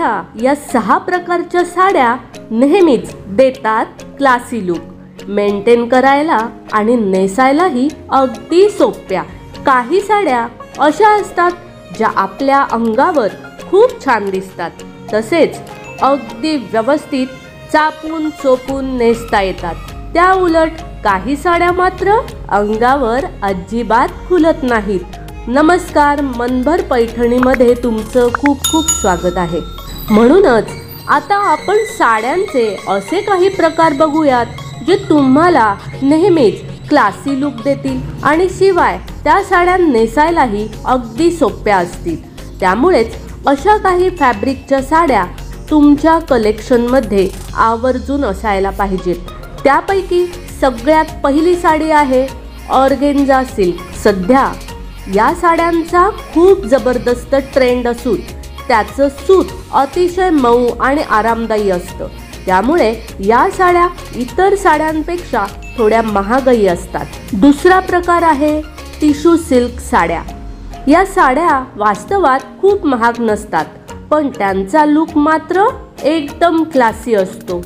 आता या 6 प्रकारच्या साड्या नेहमीच देतात क्लासी लुक, मेंटेन करायला आणि नेसायलाही अगदी सोप्या। काही साड्या अशा असतात ज्या आपल्या अंगावर खूप छान दिसतात, तसेच अगदी व्यवस्थित चापून चोपून नेसता येतात। त्या उलट काही साड्या मात्र अंगावर अजिबात खुलत नाहीत। नमस्कार, मनभर पैठणीमध्ये तुमचं खूप खूप स्वागत आहे। म्हणूनच आता आपण साड्यांचे असे काही प्रकार बघूयात जे तुम्हाला नेहमीच क्लासी लुक देतील आणि शिवाय त्या साड्या नेसायलाही अगदी सोप्या असतील। त्यामुळेच अशा काही फॅब्रिकच्या साड्या तुमच्या कलेक्शनमध्ये आवर्जून असायला पाहिजेत। त्यापैकी सगळ्यात पहिली साडी आहे ऑर्गेन्झा सिल्क। सध्या या साड्यांचा खूप जबरदस्त ट्रेंड असून त्याचं सूत अतिशय मऊ आणि आरामदायी असतं, त्यामुळे या साड्या इतर साड्यांपेक्षा थोड्या महागही असतात। दुसरा प्रकार आहे टिश्यू सिल्क साड्या। या साड्या वास्तवात खूप महाग नसतात, पण त्यांचा लुक मात्र एकदम क्लासी असतो।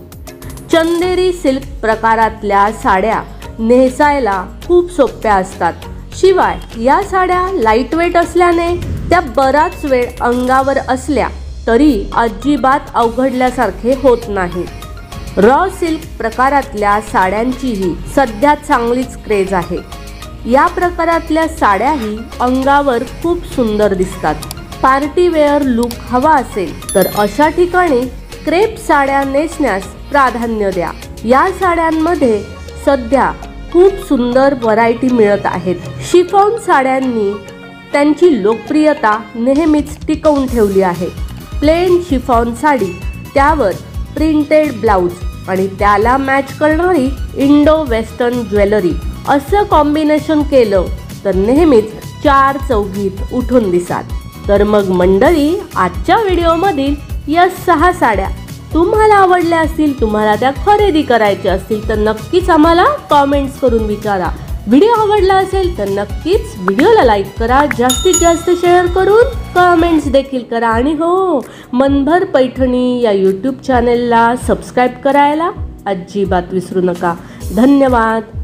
चंदेरी सिल्क प्रकारातल्या साड्या नेसायला खूप सोप्या असतात। शिवाय या साड्या लाईट वेट असल्याने त्या बराच वेळ अंगावर असल्या तरी अजिबात अवघडल्यासारखे होत नाही। रॉ सिल्क प्रकारातल्या साड्यांचीही सध्या चांगलीच क्रेज आहे। या प्रकारातल्या साड्याही अंगावर खूप सुंदर दिसतात। पार्टी वेअर लुक हवा असेल तर अशा ठिकाणी क्रेप साड्या नेसण्यास प्राधान्य द्या। या साड्यांमध्ये सध्या खूप सुंदर व्हरायटी मिळत आहेत। शिफॉन साड्यांनी त्यांची लोकप्रियता नेहमीच टिकवून ठेवली आहे। प्लेन शिफॉन साडी, त्यावर प्रिंटेड ब्लाउज आणि त्याला मॅच करणारी इंडो वेस्टर्न ज्वेलरी असं कॉम्बिनेशन केलं तर नेहमीच 4 चौघीत उठून दिसाल। तर मग मंडळी, आजच्या व्हिडिओमधील या 6 साड्या तुम्हाला आवडल्या असतील, तुम्हाला त्या खरेदी करायच्या असतील तर नक्कीच आम्हाला कॉमेंट्स करून विचारा। व्हिडिओ आवडला असेल तर नक्कीच व्हिडिओला लाईक करा, जास्तीत जास्त शेअर करून कमेंट्स देखील करा आणि हो, मनभर पैठणी या यूट्यूब चॅनेलला सबस्क्राईब करायला अजिबात विसरू नका। धन्यवाद।